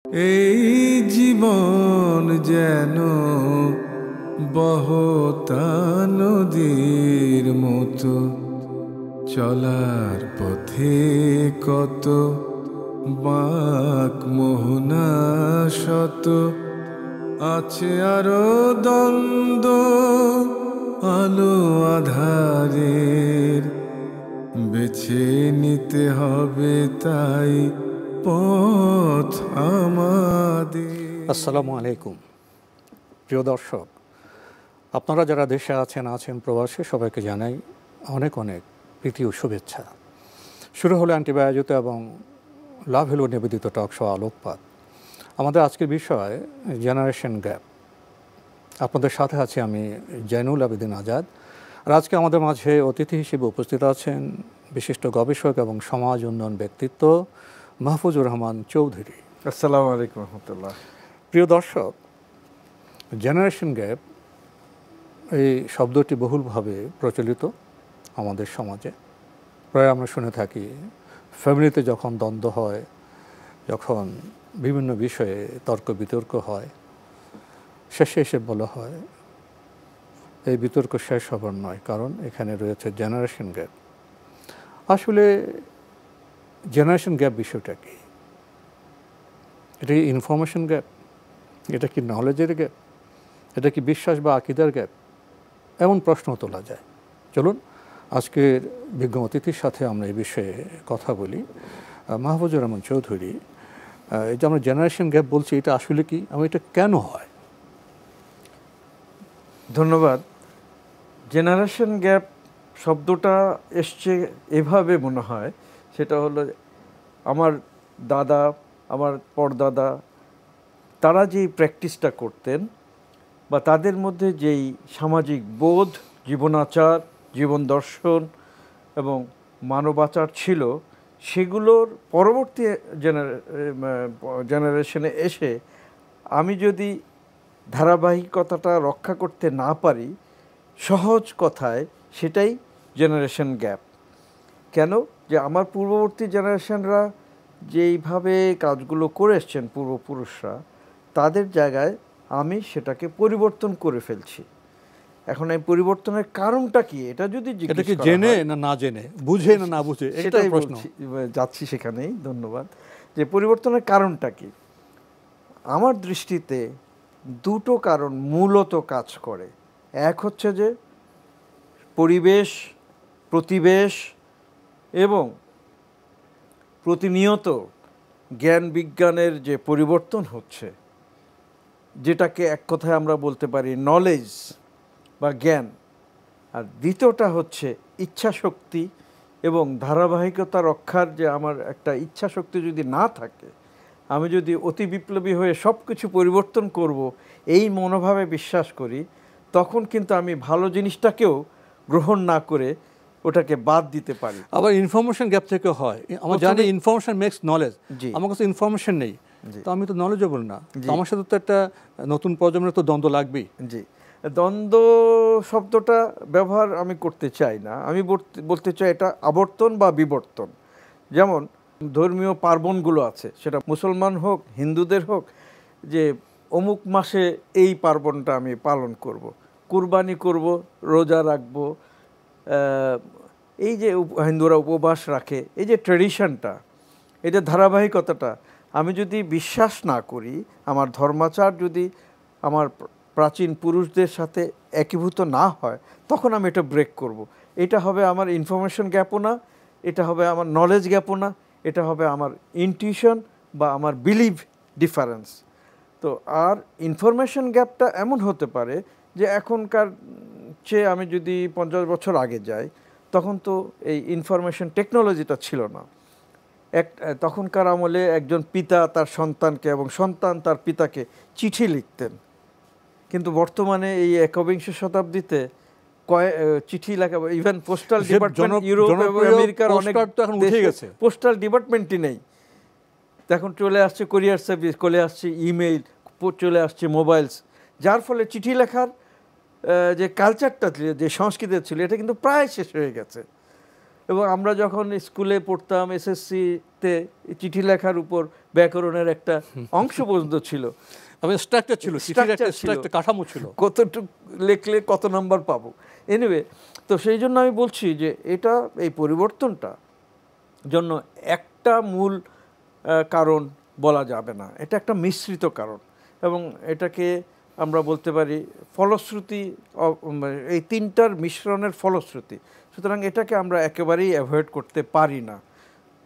এই জীবন যেন বহতা নদীর মতো, চলার পথে কত বাঁক মোহনা শত, আছে আরো দ্বন্দ্ব আলো আধারের, বেছে নিতে হবে তাই পথ আমাদের। আসসালামু আলাইকুম প্রিয় দর্শক, আপনারা যারা দেশে আছেন প্রবাসে, সবাইকে জানাই অনেক অনেক প্রীতি ও শুভেচ্ছা। শুরু হলো অ্যান্টিবায়োটিক এবং লাভ হলো নিবেদিত টক শো আলোকপাত। আমাদের আজকের বিষয় জেনারেশন গ্যাপ। আপনাদের সাথে আছি আমি জয়নুল আবেদিন আজাদ। আর আজকে আমাদের মাঝে অতিথি হিসেবে উপস্থিত আছেন বিশিষ্ট গবেষক এবং সমাজ উন্নয়ন ব্যক্তিত্ব মাহফুজুর রহমান চৌধুরী। আসসালামু আলাইকুম রহমতুল্লাহ। প্রিয় দর্শক, জেনারেশন গ্যাপ এই শব্দটি বহুলভাবে প্রচলিত আমাদের সমাজে। প্রায় আমরা শুনে থাকি ফ্যামিলিতে যখন দ্বন্দ্ব হয়, যখন বিভিন্ন বিষয়ে তর্ক বিতর্ক হয়, শেষে এসে বলা হয় এই বিতর্ক শেষ হবার নয়, কারণ এখানে রয়েছে জেনারেশন গ্যাপ। আসলে জেনারেশন গ্যাপ বিষয়টা কি? এটা কি ইনফরমেশন গ্যাপ? এটা কি নলেজের গ্যাপ? এটা কি বিশ্বাস বা আকিদার গ্যাপ? এমন প্রশ্ন তোলা যায়। চলুন আজকের বিজ্ঞ অতিথির সাথে আমরা এই বিষয়ে কথা বলি। মাহফুজুর রহমান চৌধুরী, এই যে আমরা জেনারেশন গ্যাপ বলছি, এটা আসলে কি এবং এটা কেন হয়? ধন্যবাদ। জেনারেশন গ্যাপ শব্দটা এসছে এভাবে মনে হয়, সেটা হলো আমার দাদা, আমার পরদাদা, তারা যেই প্র্যাকটিসটা করতেন বা তাদের মধ্যে যেই সামাজিক বোধ, জীবনাচার, জীবন দর্শন এবং মানবাচার ছিল, সেগুলোর পরবর্তী জেনারেশনে এসে আমি যদি ধারাবাহিকতাটা রক্ষা করতে না পারি, সহজ কথায় সেটাই জেনারেশন গ্যাপ। কেন? যে আমার পূর্ববর্তী জেনারেশনরা যেইভাবে কাজগুলো করে এসছেন পূর্বপুরুষরা, তাদের জায়গায় আমি সেটাকে পরিবর্তন করে ফেলছি। এখন এই পরিবর্তনের কারণটা কি, এটা যদি এটা কি জেনে না না জেনে, বুঝে না না বুঝে, সেটাই প্রশ্ন। যাচ্ছি সেখানেই। ধন্যবাদ। যে পরিবর্তনের কারণটা কি, আমার দৃষ্টিতে দুটো কারণ মূলত কাজ করে। এক হচ্ছে যে পরিবেশ, প্রতিবেশ এবং প্রতিনিয়ত জ্ঞান বিজ্ঞানের যে পরিবর্তন হচ্ছে, যেটাকে এক কথায় আমরা বলতে পারি নলেজ বা জ্ঞান। আর দ্বিতীয়টা হচ্ছে ইচ্ছা শক্তি এবং ধারাবাহিকতা রক্ষার যে আমার একটা ইচ্ছা শক্তি যদি না থাকে, আমি যদি অতি বিপ্লবী হয়ে সব কিছু পরিবর্তন করব এই মনোভাবে বিশ্বাস করি, তখন কিন্তু আমি ভালো জিনিসটাকেও গ্রহণ না করে ওটাকে বাদ দিতে পারি। আবার ইনফরমেশন গ্যাপ থেকে হয়। আমরা জানি ইনফরমেশন মেক্স নলেজ। আমার কাছে ইনফরমেশন নেই, তো আমি তো নলেজেবল না, আমার সাথে তো একটা নতুন প্রজন্মের তো দ্বন্দ্ব লাগবেই। জি, দ্বন্দ্ব শব্দটা ব্যবহার আমি করতে চাই না, আমি বলতে চাই এটা আবর্তন বা বিবর্তন। যেমন ধর্মীয় পার্বণগুলো আছে, সেটা মুসলমান হোক হিন্দুদের হোক, যে অমুক মাসে এই পার্বণটা আমি পালন করব, কুরবানি করব, রোজা রাখব, এই যে হিন্দুরা উপবাস রাখে, এই যে ট্রেডিশনটা, এই যে ধারাবাহিকতাটা, আমি যদি বিশ্বাস না করি, আমার ধর্মাচার যদি আমার প্রাচীন পুরুষদের সাথে একীভূত না হয়, তখন আমি এটা ব্রেক করব। এটা হবে আমার ইনফরমেশন গ্যাপও না, এটা হবে আমার নলেজ গ্যাপও না, এটা হবে আমার ইনটিউশন বা আমার বিলিভ ডিফারেন্স। তো আর ইনফরমেশন গ্যাপটা এমন হতে পারে যে এখনকার চেয়ে আমি যদি 50 বছর আগে যাই, তখন তো এই ইনফরমেশন টেকনোলজিটা ছিল না। তখনকার আমলে একজন পিতা তার সন্তানকে এবং সন্তান তার পিতাকে চিঠি লিখতেন, কিন্তু বর্তমানে এই একবিংশ শতাব্দীতে চিঠি লেখা, ইভেন পোস্টাল ডিপার্টমেন্ট ইউরোপ এবং আমেরিকার অনেক দেশে পোস্টাল ডিপার্টমেন্টই নেই। এখন চলে আসছে কোরিয়ার সার্ভিস, চলে আসছে ইমেইল, চলে আসছে মোবাইলস, যার ফলে চিঠি লেখার যে কালচারটা যে সংস্কৃতি ছিল, এটা কিন্তু প্রায় শেষ হয়ে গেছে। এবং আমরা যখন স্কুলে পড়তাম, এসএসসিতে চিঠি লেখার উপর ব্যাকরণের একটা অংশ পর্যন্ত ছিল, আমি স্ট্রাকচার ছিল, চিঠির একটা স্ট্রাকচার কাঠামো ছিল, কতটুকু লেখলে কত নাম্বার পাবো। এনিওয়ে, তো সেই জন্য আমি বলছি যে এটা এই পরিবর্তনটা জন্য একটা মূল কারণ বলা যাবে না, এটা একটা মিশ্রিত কারণ, এবং এটাকে আমরা বলতে পারি ফলশ্রুতি, এই তিনটার মিশ্রণের ফলশ্রুতি। সুতরাং এটাকে আমরা একেবারেই অ্যাভয়েড করতে পারি না।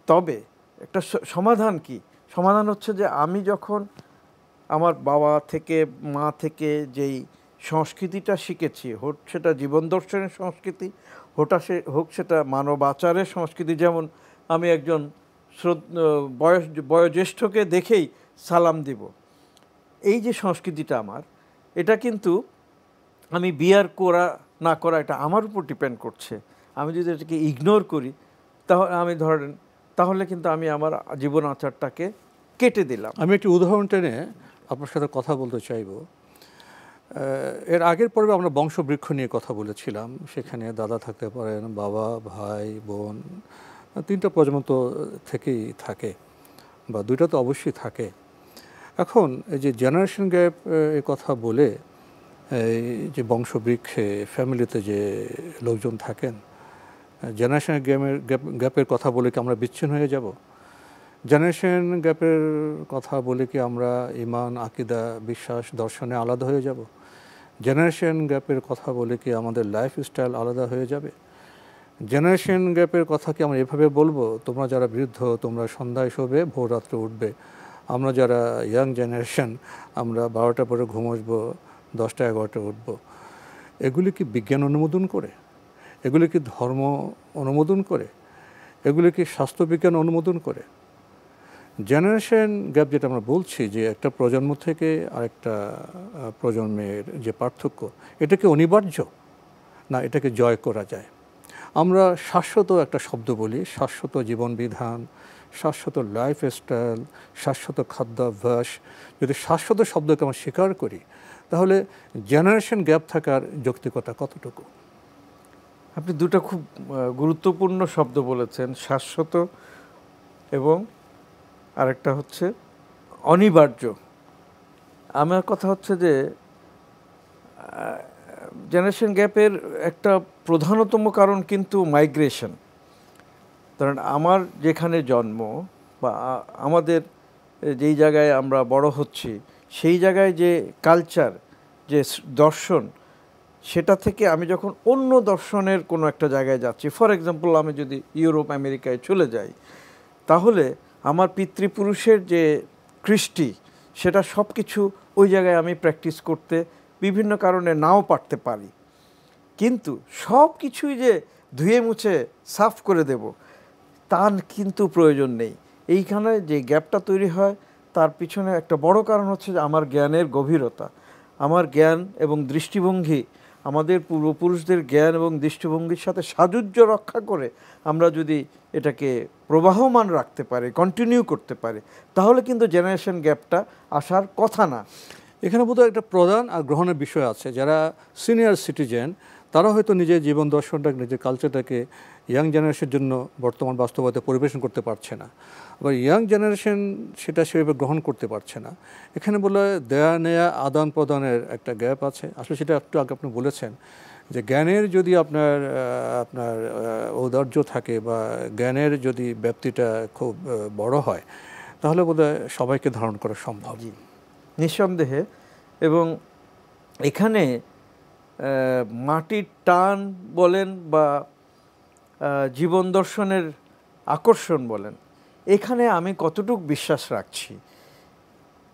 তবে একটা সমাধান কি? সমাধান হচ্ছে যে আমি যখন আমার বাবা থেকে মা থেকে যেই সংস্কৃতিটা শিখেছি, হোক সেটা জীবন দর্শনের সংস্কৃতি, হোক সেটা মানব আচারের সংস্কৃতি, যেমন আমি একজন বয়োজ্যেষ্ঠকে দেখেই সালাম দিব, এই যে সংস্কৃতিটা আমার, এটা কিন্তু আমি বিয়ার করা না করা এটা আমার উপর ডিপেন্ড করছে। আমি যদি এটাকে ইগনোর করি, তাহলে কিন্তু আমি আমার জীবন আচারটাকে কেটে দিলাম। আমি একটি উদাহরণ টেনে আপনার সাথে কথা বলতে চাইব। এর আগের পর্বে আমরা বংশবৃক্ষ নিয়ে কথা বলেছিলাম। সেখানে দাদা থাকতে পারেন, বাবা, ভাই, বোন, 3টা প্রজন্ম তো থেকেই থাকে, বা 2টা তো অবশ্যই থাকে। এখন এই যে জেনারেশন গ্যাপ এ কথা বলে, এই যে বংশবৃক্ষে ফ্যামিলিতে যে লোকজন থাকেন, জেনারেশন গ্যাপের কথা বলে কি আমরা বিচ্ছিন্ন হয়ে যাব? জেনারেশন গ্যাপের কথা বলে কি আমরা ইমান, আকিদা, বিশ্বাস, দর্শনে আলাদা হয়ে যাব? জেনারেশন গ্যাপের কথা বলে কি আমাদের লাইফস্টাইল আলাদা হয়ে যাবে? জেনারেশন গ্যাপের কথা কি আমরা এভাবে বলবো, তোমরা যারা বৃদ্ধ তোমরা সন্ধ্যায় শোবে, ভোর রাত্রে উঠবে, আমরা যারা ইয়াং জেনারেশন আমরা 12টা পরে ঘুম আসবো, 10টা 11টায় উঠবো? এগুলি কি বিজ্ঞান অনুমোদন করে? এগুলি কি ধর্ম অনুমোদন করে? এগুলি কি স্বাস্থ্যবিজ্ঞান অনুমোদন করে? জেনারেশন গ্যাপ যেটা আমরা বলছি, যে একটা প্রজন্ম থেকে আরেকটা প্রজন্মের যে পার্থক্য, এটা কি অনিবার্য, না এটাকে জয় করা যায়? আমরা শাশ্বত একটা শব্দ বলি, শাশ্বত জীবন বিধান, শাশ্বত লাইফস্টাইল, শাশ্বত খাদ্যাভ্যাস। যদি শাশ্বত শব্দকে আমরা স্বীকার করি, তাহলে জেনারেশন গ্যাপ থাকার যৌক্তিকতা কতটুকু? আপনি দুটো খুব গুরুত্বপূর্ণ শব্দ বলেছেন, শাশ্বত এবং আরেকটা হচ্ছে অনিবার্য। আমার কথা হচ্ছে যে জেনারেশন গ্যাপের একটা প্রধানতম কারণ কিন্তু মাইগ্রেশন। কারণ আমার যেখানে জন্ম বা আমাদের যেই জায়গায় আমরা বড় হচ্ছি, সেই জায়গায় যে কালচার, যে দর্শন, সেটা থেকে আমি যখন অন্য দর্শনের কোনো একটা জায়গায় যাচ্ছি, ফর এক্সাম্পল আমি যদি ইউরোপ আমেরিকায় চলে যাই, তাহলে আমার পিতৃপুরুষের যে কৃষ্টি, সেটা সব কিছু ওই জায়গায় আমি প্র্যাকটিস করতে বিভিন্ন কারণে নাও পারতে পারি। কিন্তু সব কিছুই যে ধুয়ে মুছে সাফ করে দেব, তার কিন্তু প্রয়োজন নেই। এইখানে যে গ্যাপটা তৈরি হয়, তার পিছনে একটা বড় কারণ হচ্ছে যে আমার জ্ঞানের গভীরতা, আমার জ্ঞান এবং দৃষ্টিভঙ্গি, আমাদের পূর্বপুরুষদের জ্ঞান এবং দৃষ্টিভঙ্গির সাথে সাযুজ্য রক্ষা করে আমরা যদি এটাকে প্রবাহমান রাখতে পারি, কন্টিনিউ করতে পারি, তাহলে কিন্তু জেনারেশন গ্যাপটা আসার কথা না। এখানে বোধহয় একটা প্রদান আর গ্রহণের বিষয় আছে। যারা সিনিয়র সিটিজেন, তারা হয়তো নিজের জীবন দর্শনটাকে, নিজের কালচারটাকে ইয়াং জেনারেশনের জন্য বর্তমান বাস্তবতায় পরিবেশন করতে পারছে না, আবার ইয়াং জেনারেশন সেটা সেভাবে গ্রহণ করতে পারছে না। এখানে বলে দেয়া নেয়া, আদান প্রদানের একটা গ্যাপ আছে। আসলে সেটা একটু আগে আপনি বলেছেন যে জ্ঞানের যদি আপনার ঔদার্য থাকে, বা জ্ঞানের যদি ব্যাপ্তিটা খুব বড় হয়, তাহলে বোধহয় সবাইকে ধারণ করা সম্ভব। নিঃসন্দেহে। এবং এখানে মাটির টান বলেন বা জীবন দর্শনের আকর্ষণ বলেন, এখানে আমি কতটুকু বিশ্বাস রাখছি,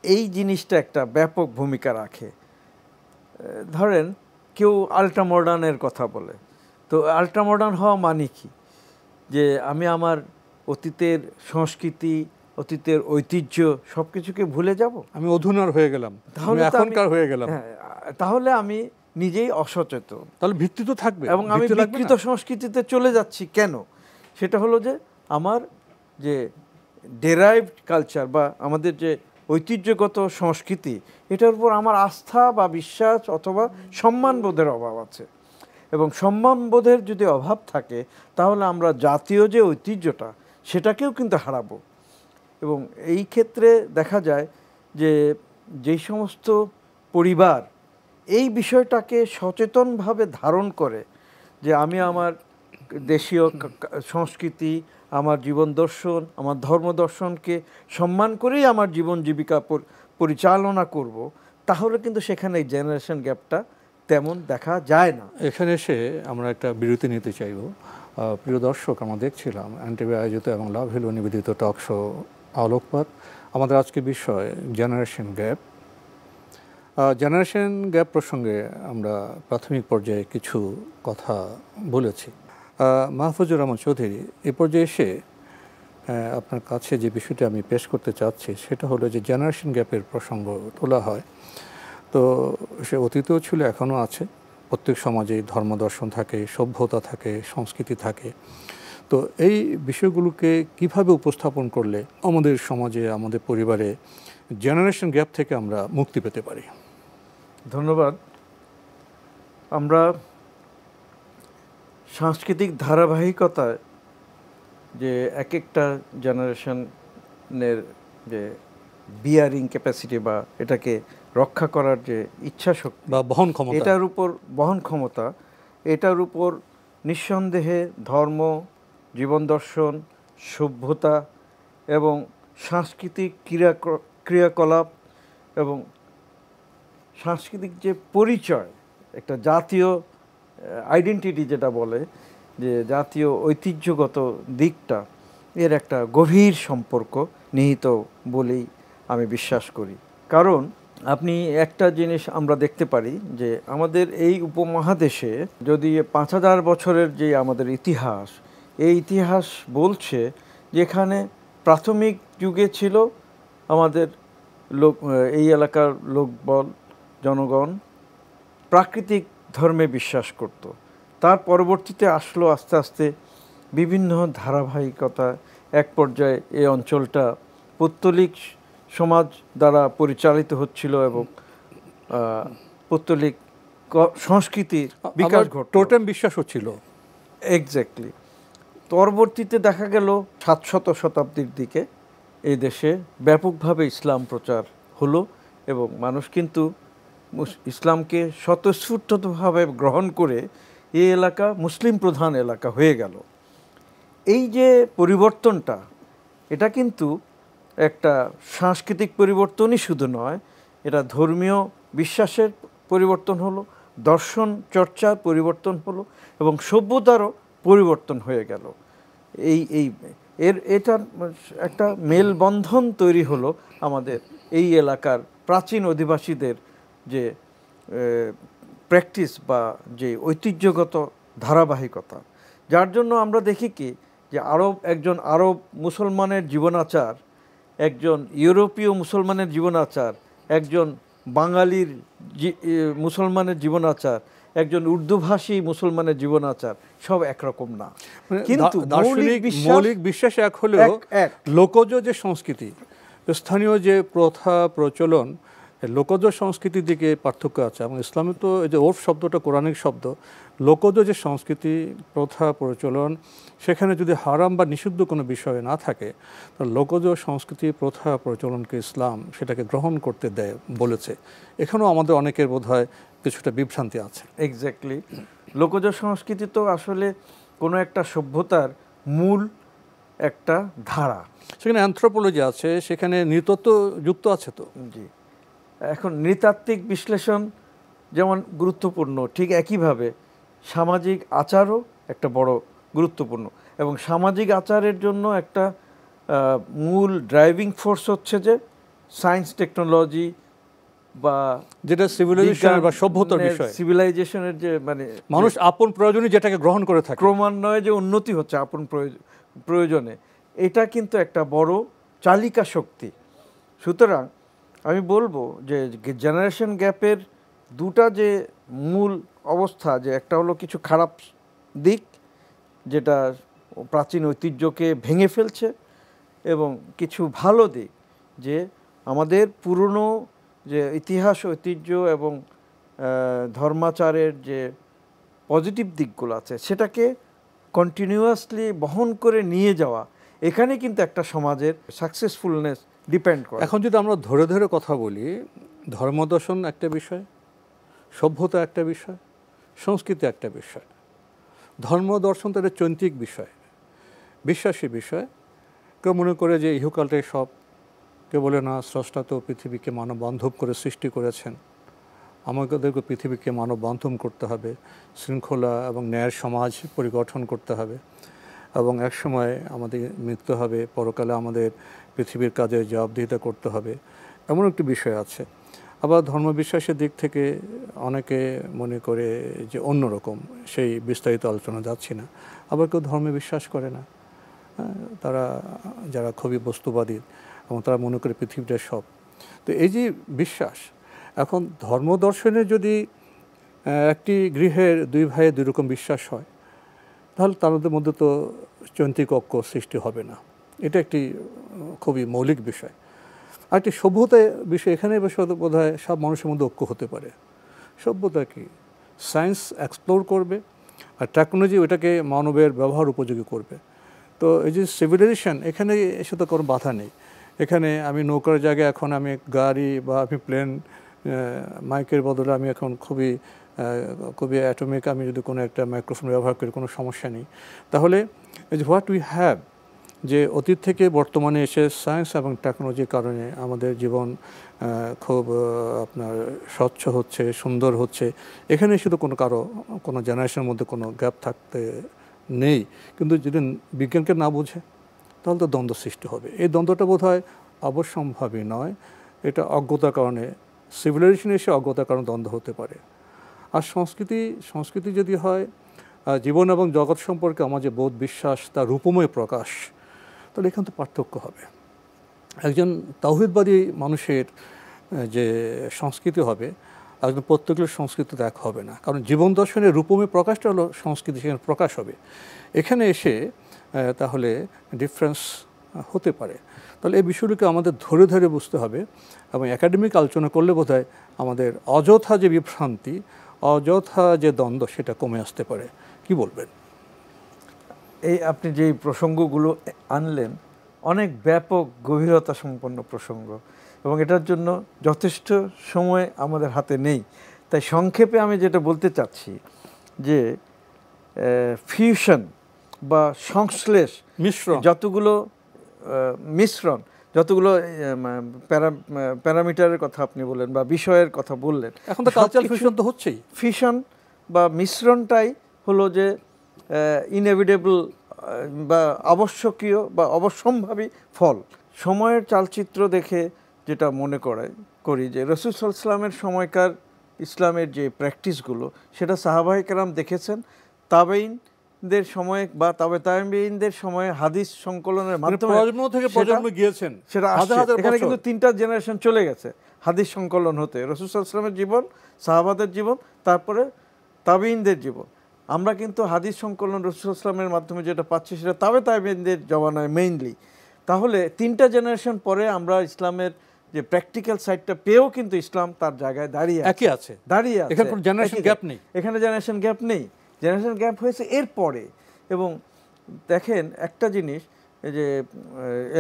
এই জিনিসটা একটা ব্যাপক ভূমিকা রাখে। ধরেন কেউ আল্ট্রা মডার্নের কথা বলে, তো আল্ট্রা মডার্ন হওয়া মানে কি? যে আমি আমার অতীতের সংস্কৃতি, অতীতের ঐতিহ্য সব কিছুকে ভুলে যাব, আমি অধুনার হয়ে গেলাম, তাহলে এখনকার হয়ে গেলাম, তাহলে আমি নিজেই অসচেতন। তাহলে ভিত্তি তো থাকবে, এবং আমি বিকৃত সংস্কৃতিতে চলে যাচ্ছি কেন? সেটা হলো যে আমার যে ডেরাইভড কালচার বা আমাদের যে ঐতিহ্যগত সংস্কৃতি, এটার উপর আমার আস্থা বা বিশ্বাস অথবা সম্মানবোধের অভাব আছে। এবং সম্মানবোধের যদি অভাব থাকে, তাহলে আমরা জাতীয় যে ঐতিহ্যটা, সেটাকেও কিন্তু হারাবো। এবং এই ক্ষেত্রে দেখা যায় যে যেই সমস্ত পরিবার এই বিষয়টাকে সচেতনভাবে ধারণ করে যে আমি আমার দেশীয় সংস্কৃতি, আমার জীবন দর্শন, আমার ধর্ম দর্শনকে সম্মান করেই আমার জীবন জীবিকা পরিচালনা করব, তাহলে কিন্তু সেখানে এই জেনারেশন গ্যাপটা তেমন দেখা যায় না। এখানে এসে আমরা একটা বিরতি নিতে চাইব। প্রিয় দর্শক, আমরা দেখছিলাম এনটিভি আয়োজিত এবং লাভ হিলো নিবেদিত টক শো আলোকপাত। আমাদের আজকের বিষয় জেনারেশন গ্যাপ। জেনারেশন গ্যাপ প্রসঙ্গে আমরা প্রাথমিক পর্যায়ে কিছু কথা বলেছি। মাহফুজুর রহমান চৌধুরী, এই পর্যায়ে এসে আপনার কাছে যে বিষয়টি আমি পেশ করতে চাচ্ছি সেটা হলো যে জেনারেশন গ্যাপের প্রসঙ্গ তোলা হয়, তো সে অতীতেও ছিল, এখনও আছে। প্রত্যেক সমাজেই ধর্ম দর্শন থাকে, সভ্যতা থাকে, সংস্কৃতি থাকে। তো এই বিষয়গুলোকে কিভাবে উপস্থাপন করলে আমাদের সমাজে, আমাদের পরিবারে জেনারেশন গ্যাপ থেকে আমরা মুক্তি পেতে পারি? ধন্যবাদ। আমরা সাংস্কৃতিক ধারাবাহিকতায় যে এক একটা জেনারেশনের যে বিয়ারিং ক্যাপাসিটি বা এটাকে রক্ষা করার যে ইচ্ছা শক্তি বা বহন ক্ষমতা, বহন ক্ষমতা, এটার উপর নিঃসন্দেহে ধর্ম, জীবন দর্শন, সভ্যতা এবং সাংস্কৃতিক ক্রিয়াকলাপ এবং সাংস্কৃতিক যে পরিচয়, একটা জাতীয় আইডেন্টিটি যেটা বলে, যে জাতীয় ঐতিহ্যগত দিকটা, এর একটা গভীর সম্পর্ক নিহিত বলেই আমি বিশ্বাস করি। কারণ আপনি একটা জিনিস আমরা দেখতে পারি যে আমাদের এই উপমহাদেশে যদি 5000 বছরের যে আমাদের ইতিহাস, এই ইতিহাস বলছে যেখানে প্রাথমিক যুগে ছিল আমাদের এই এলাকার লোকবল, জনগণ প্রাকৃতিক ধর্মে বিশ্বাস করত। তার পরবর্তীতে আসলো আস্তে আস্তে বিভিন্ন ধারাবাহিকতা, এক পর্যায়ে এই অঞ্চলটা পৌত্তলিক সমাজ দ্বারা পরিচালিত হচ্ছিল এবং পৌত্তলিক সংস্কৃতির বিকাশ ঘটল, টোটেম বিশ্বাস হচ্ছিল। এক্স্যাক্টলি। পরবর্তীতে দেখা গেল 700 শতাব্দীর দিকে এই দেশে ব্যাপকভাবে ইসলাম প্রচার হলো এবং মানুষ কিন্তু ইসলামকে স্বতঃস্ফূর্তভাবে গ্রহণ করে এই এলাকা মুসলিম প্রধান এলাকা হয়ে গেল। এই যে পরিবর্তনটা, এটা কিন্তু একটা সাংস্কৃতিক পরিবর্তনই শুধু নয়, এটা ধর্মীয় বিশ্বাসের পরিবর্তন হলো, দর্শন চর্চার পরিবর্তন হলো এবং সভ্যতারও পরিবর্তন হয়ে গেল। এটার একটা মেলবন্ধন তৈরি হলো আমাদের এই এলাকার প্রাচীন অধিবাসীদের যে প্র্যাকটিস বা যে ঐতিহ্যগত ধারাবাহিকতা, যার জন্য আমরা দেখি কি যে একজন আরব মুসলমানের জীবনাচার, একজন ইউরোপীয় মুসলমানের জীবনাচার, একজন বাঙালির মুসলমানের জীবনাচার, একজন উর্দুভাষী মুসলমানের জীবনাচার সব একরকম না। কিন্তু মৌলিক বিশ্বাস এক হলেও লোকজ যে সংস্কৃতি, স্থানীয় যে প্রথা প্রচলন, লোকজ সংস্কৃতির দিকে পার্থক্য আছে। এবং ইসলামে তো এই যে ওরফ শব্দটা কোরআনিক শব্দ। লোকজ যে সংস্কৃতি, প্রথা প্রচলন, সেখানে যদি হারাম বা নিষিদ্ধ কোনো বিষয় না থাকে, তো লোকজ সংস্কৃতি, প্রথা প্রচলনকে ইসলাম সেটাকে গ্রহণ করতে দেয় বলেছে। এখানেও আমাদের অনেকের বোধহয় কিছুটা বিভ্রান্তি আছে। এক্স্যাক্টলি। লোকজ সংস্কৃতি তো আসলে কোনো একটা সভ্যতার মূল একটা ধারা। সেখানে অ্যানথ্রোপোলজি আছে, সেখানে নৃতত্ব যুক্ত আছে। তো জি, এখন নৃতাত্ত্বিক বিশ্লেষণ যেমন গুরুত্বপূর্ণ, ঠিক একইভাবে সামাজিক আচারও একটা বড় গুরুত্বপূর্ণ। এবং সামাজিক আচারের জন্য একটা মূল ড্রাইভিং ফোর্স হচ্ছে যে সায়েন্স টেকনোলজি বা যেটা সিভিলাইজেশন বা সভ্যতার বিষয়, সিভিলাইজেশনের যে মানে মানুষ আপন প্রয়োজনে যেটাকে গ্রহণ করে থাকে, ক্রমান্বয়ে যে উন্নতি হচ্ছে আপন প্রয়োজনে, এটা কিন্তু একটা বড় চালিকা শক্তি। সুতরাং আমি বলবো যে জেনারেশন গ্যাপের দুটা যে মূল অবস্থা, যে একটা হলো কিছু খারাপ দিক যেটা প্রাচীন ঐতিহ্যকে ভেঙে ফেলছে, এবং কিছু ভালো দিক যে আমাদের পুরনো যে ইতিহাস, ঐতিহ্য এবং ধর্মাচারের যে পজিটিভ দিকগুলো আছে সেটাকে কন্টিনিউয়াসলি বহন করে নিয়ে যাওয়া, এখানে কিন্তু একটা সমাজের সাকসেসফুলনেস ডিপেন্ড করে। এখন যদি আমরা ধরে ধরে কথা বলি, ধর্মদর্শন একটা বিষয়, সভ্যতা একটা বিষয়, সংস্কৃতি একটা বিষয়। ধর্মদর্শন তো একটা চৈন্তিক বিষয়, বিশ্বাসী বিষয়। কেউ মনে করে যে ইহকালটাই সব, কেউ বলে না, স্রষ্টা তো পৃথিবীকে মানব বান্ধব করে সৃষ্টি করেছেন, আমাদেরকে পৃথিবীকে মানব বান্ধব করতে হবে, শৃঙ্খলা এবং ন্যায়ের সমাজ পরিগঠন করতে হবে, এবং একসময় আমাদের মৃত্যু হবে, পরকালে আমাদের পৃথিবীর কাজে জবাবদিহিতা করতে হবে, এমন একটি বিষয় আছে। আবার ধর্মবিশ্বাসের দিক থেকে অনেকে মনে করে যে অন্যরকম, সেই বিস্তারিত আলোচনা যাচ্ছি না। আবার কেউ ধর্মে বিশ্বাস করে না, তারা যারা খুবই বস্তুবাদী, এবং তারা মনে করে পৃথিবীটা সব। তো এই যে বিশ্বাস, এখন ধর্মদর্শনে যদি একটি গৃহের দুই ভাইয়ের দুই রকম বিশ্বাস হয়, তাহলে তাদের মধ্যে তো চৈন্তিক ঐক্য সৃষ্টি হবে না। এটা একটি খুবই মৌলিক বিষয়। আর একটি সভ্যতা বিষয়, এখানে বোধ হয় সব মানুষের মধ্যে ঐক্য হতে পারে। সভ্যতা কি? সায়েন্স এক্সপ্লোর করবে, আর টেকনোলজি ওটাকে মানবের ব্যবহার উপযোগী করবে। তো এই যে সিভিলাইজেশন, এখানে এসে তো কোনো বাধা নেই। এখানে আমি নৌকার জায়গায় এখন আমি গাড়ি বা আমি প্লেন, মাইকের বদলে আমি এখন খুবই অ্যাটমিক, আমি যদি কোনো একটা মাইক্রোফোন ব্যবহার করি, কোনো সমস্যা নেই। তাহলে এই যে হোয়াট উই হ্যাভ, যে অতীত থেকে বর্তমানে এসে সায়েন্স এবং টেকনোলজির কারণে আমাদের জীবন খুব আপনার স্বচ্ছ হচ্ছে, সুন্দর হচ্ছে। এখানে শুধু কোনো জেনারেশনের মধ্যে কোনো গ্যাপ থাকতে নেই। কিন্তু যদি বিজ্ঞানকে না বুঝে, তাহলে তো দ্বন্দ্ব সৃষ্টি হবে। এই দ্বন্দ্বটা বোধ হয় অবশ্যম্ভাবী নয়, এটা অজ্ঞতার কারণে, সিভিলাইজেশন এসে অজ্ঞতার কারণে দ্বন্দ্ব হতে পারে। আর সংস্কৃতি যদি হয় জীবন এবং জগৎ সম্পর্কে আমার যে বোধ বিশ্বাস, তার রূপময় প্রকাশ, তাহলে এখান তো পার্থক্য হবে। একজন তাওহীদবাদী মানুষের যে সংস্কৃতি হবে, একজন প্রত্যেকের সংস্কৃতি এক হবে না। কারণ জীবন দর্শনের রূপময় প্রকাশটা হলো সংস্কৃতি, সেখানে প্রকাশ হবে। এখানে এসে তাহলে ডিফারেন্স হতে পারে। তাহলে এই বিষয়গুলোকে আমাদের ধরে ধরে বুঝতে হবে, এবং একাডেমিক আলোচনা করলে বোধহয় আমাদের অযথা যে বিভ্রান্তি, অযথা যে দ্বন্দ্ব, সেটা কমে আসতে পারে। কি বলবেন? এই আপনি যেই প্রসঙ্গগুলো আনলেন, অনেক ব্যাপক গভীরতা সম্পন্ন প্রসঙ্গ, এবং এটার জন্য যথেষ্ট সময় আমাদের হাতে নেই। তাই সংক্ষেপে আমি যেটা বলতে চাচ্ছি যে ফিউশন বা সংশ্লেষ, যতগুলো মিশ্রণ, যতগুলো প্যারামিটারের কথা আপনি বললেন বা বিষয়ের কথা বললেন, এখন তো কালচারাল ফিউশন তো হচ্ছেই। ফিউশন বা মিশ্রণটাই হলো যে ইনএভিটেবল বা আবশ্যকীয় বা অবশ্যম্ভাবী ফল। সময়ের চালচিত্র দেখে যেটা মনে করি যে রাসূল সাল্লাল্লাহু আলাইহি ওয়াসাল্লামের সময়কার ইসলামের যে প্র্যাকটিসগুলো, সেটা সাহাবায়ে কেরাম দেখেছেন, তাবেঈনদের সময়ে বা তাবেঈনদের সময়ে হাদিস সংকলনের মাধ্যমে প্রজন্ম থেকে প্রজন্ম গিয়েছেন, সেটা এখানে কিন্তু 3টা জেনারেশন চলে গেছে হাদিস সংকলন হতে। রাসূল সাল্লাল্লাহু আলাইহি ওয়াসাল্লামের জীবন, সাহাবাদের জীবন, তারপরে তাবেঈনদের জীবন। আমরা কিন্তু হাদিস সংকলন রাসূল সাল্লাল্লাহু আলাইহি ওয়াসাল্লামের মাধ্যমে যেটা পাচ্ছি, সেটা তাবেঈনদের জমানায় মেইনলি। তাহলে 3টা জেনারেশন পরে আমরা ইসলামের যে প্র্যাকটিক্যাল সাইডটা পেয়েও কিন্তু ইসলাম তার জায়গায় দাঁড়িয়ে আছে। এখানে কোনো জেনারেশন গ্যাপ নেই। এখানে জেনারেশন গ্যাপ নেই, জেনারেশন গ্যাপ হয়েছে এরপরে। এবং দেখেন একটা জিনিস, যে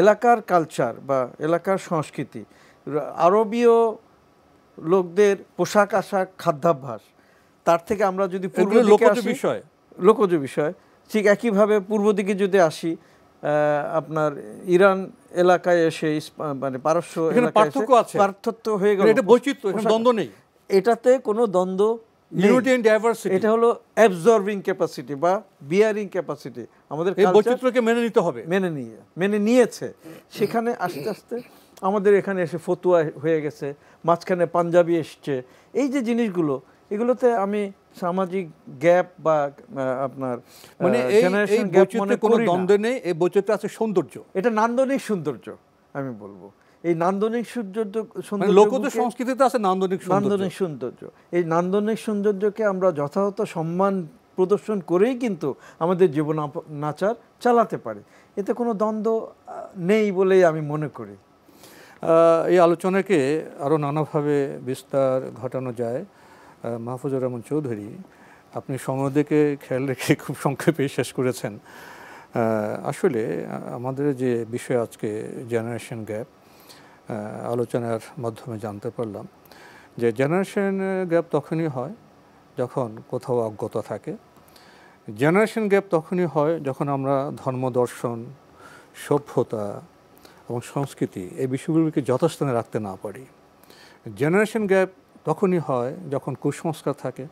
এলাকার কালচার বা এলাকার সংস্কৃতি, আরবীয় লোকদের পোশাক আশাক, খাদ্যাভ্যাস, তার থেকে আমরা যদি পূর্ব দিকে আসি, লোকজ বিষয়, ঠিক একইভাবে পূর্ব দিকে যদি আসি, আপনার ইরান এলাকায় এসে মানে পারস্য এলাকায় পার্থক্য হয়ে গেল, এটা বৈচিত্র্য, এখানে দ্বন্দ্ব নেই, এটাতে কোনো দ্বন্দ্ব, ইউনিটি এন্ড ডাইভার্সিটি, এটা হলো অ্যাবজর্বিং ক্যাপাসিটি বা বিয়ারিং ক্যাপাসিটি। আমাদের এই বৈচিত্র্যকে মেনে নিতে হবে, মেনে নিয়েছে। সেখানে আস্তে আস্তে আমাদের এখানে এসে ফতুয়া হয়ে গেছে, মাঝখানে পাঞ্জাবি এসছে। এই যে জিনিসগুলো, এগুলোতে আমি সামাজিক গ্যাপ বা আপনার মানে জেনারেশন গ্যাপ মনে কোনো দ্বন্দ্ব নেই, এই বৈচিত্র্য আছে সৌন্দর্য। এটা নান্দনিক সৌন্দর্য আমি বলবো। এই নান্দনিক সৌন্দর্য, লোকজ সংস্কৃতিতে আছে নান্দনিক সৌন্দর্য। এই নান্দনিক সৌন্দর্যকে আমরা যথাযথ সম্মান প্রদর্শন করেই কিন্তু আমাদের জীবন নাচার চালাতে পারি। এতে কোনো দ্বন্দ্ব নেই বলেই আমি মনে করি। এই আলোচনাকে আরও নানাভাবে বিস্তার ঘটানো যায়। মাহফুজুর রহমান চৌধুরী, আপনি সময় দিকে খেয়াল রেখে খুব সংক্ষেপে শেষ করেছেন। আসলে আমাদের যে বিষয় আজকে জেনারেশন গ্যাপ আলোচনার মাধ্যমে জানতে পারলাম যে জেনারেশন গ্যাপ তখনই হয় যখন কোথাও অজ্ঞতা থাকে। জেনারেশন গ্যাপ তখনই হয় যখন আমরা ধর্ম, দর্শন, সভ্যতা এবং সংস্কৃতি এই বিষয়গুলোকে যথাস্থানে রাখতে না পারি। জেনারেশন গ্যাপ তখনই হয় যখন কুসংস্কার থাকে,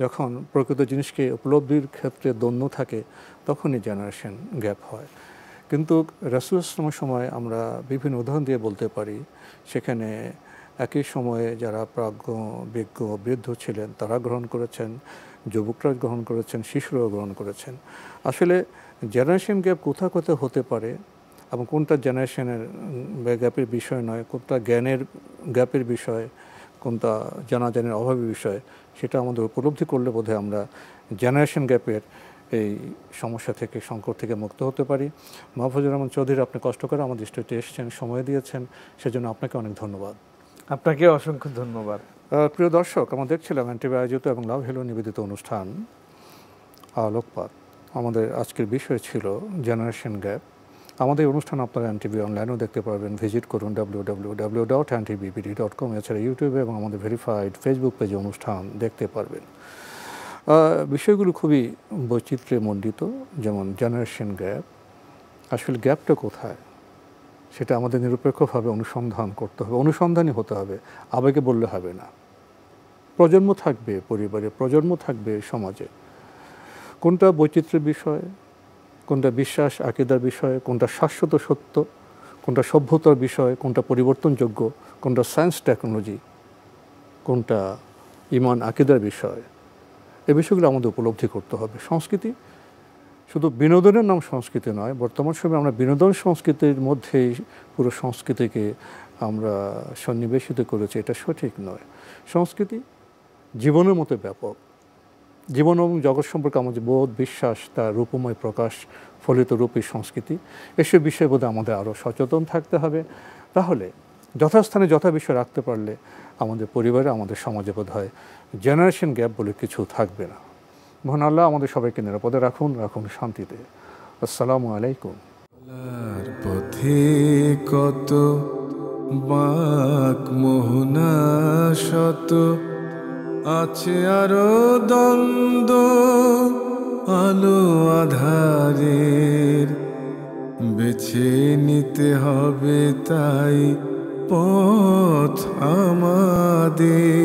যখন প্রকৃত জিনিসকে উপলব্ধির ক্ষেত্রে দ্বন্দ্ব থাকে, তখনই জেনারেশন গ্যাপ হয়। কিন্তু রাসূল ইসলামের সময় আমরা বিভিন্ন উদাহরণ দিয়ে বলতে পারি, সেখানে একই সময়ে যারা প্রাজ্ঞ, বিজ্ঞ, বৃদ্ধ ছিলেন তারা গ্রহণ করেছেন, যুবকরা গ্রহণ করেছেন, শিশুরাও গ্রহণ করেছেন। আসলে জেনারেশন গ্যাপ কোথা কোথায় হতে পারে এবং কোনটা জেনারেশনের গ্যাপের বিষয় নয়, কোনটা জ্ঞানের গ্যাপের বিষয়, কোনটা জানাজানির অভাবের বিষয়, সেটা আমাদের উপলব্ধি করলে বোধহয় আমরা জেনারেশন গ্যাপের এই সমস্যা থেকে, সংকট থেকে মুক্ত হতে পারি। মাহফুজুর রহমান চৌধুরী, আপনি কষ্ট করে আমাদের স্টুডিওতে এসেছেন, সময় দিয়েছেন, সেজন্য আপনাকে অনেক ধন্যবাদ। আপনাকে অসংখ্য ধন্যবাদ। প্রিয় দর্শক, আমরা দেখছিলাম এনটিভি আয়োজিত এবং লাভ হেলো নিবেদিত অনুষ্ঠান আলোকপাত। আমাদের আজকের বিষয় ছিল জেনারেশন গ্যাপ। আমাদের অনুষ্ঠান আপনারা এনটিভি অনলাইনেও দেখতে পারবেন, ভিজিট করুন www.ntvbd.com। এছাড়া ইউটিউবে এবং আমাদের ভেরিফাইড ফেসবুক পেজে অনুষ্ঠান দেখতে পারবেন। বিষয়গুলো খুবই বৈচিত্র্যে মণ্ডিত, যেমন জেনারেশন গ্যাপ। আসলে গ্যাপটা কোথায় সেটা আমাদের নিরপেক্ষভাবে অনুসন্ধান করতে হবে, অনুসন্ধানই হতে হবে, আবেগে বললে হবে না। প্রজন্ম থাকবে পরিবারে, প্রজন্ম থাকবে সমাজে। কোনটা বৈচিত্র্যের বিষয়, কোনটা বিশ্বাস আকিদার বিষয়, কোনটা শাশ্বত সত্য, কোনটা সভ্যতার বিষয়, কোনটা পরিবর্তনযোগ্য, কোনটা সায়েন্স টেকনোলজি, কোনটা ইমান আকিদার বিষয়, এই বিষয়গুলো আমাদের উপলব্ধি করতে হবে। সংস্কৃতি শুধু বিনোদনের নাম সংস্কৃতি নয়, বর্তমান সময়ে আমরা বিনোদন সংস্কৃতির মধ্যেই পুরো সংস্কৃতিকে আমরা সন্নিবেশিত করেছি, এটা সঠিক নয়। সংস্কৃতি জীবনের মতো ব্যাপক। জীবন এবং জগৎ সম্পর্কে আমাদের বোধ, বিশ্বাস, তার রূপময় প্রকাশ, ফলিত রূপী সংস্কৃতি, এসব বিষয়ে বোধহয় আমাদের আরও সচেতন থাকতে হবে। তাহলে যথাস্থানে যথা বিষয় রাখতে পারলে আমাদের পরিবারে, আমাদের সমাজে বোধহয় জেনারেশন গ্যাপ বলে কিছু থাকবে না। মহান আল্লাহ আমাদের সবাইকে নিরাপদে রাখুন, রাখুন শান্তিতে। আসসালামু আলাইকুম। পথে কত বাক মোহনা শত, আছে আরো দ্বন্দ্ব আলো আধারের, বেছে নিতে হবে তাই পথ আমাদের।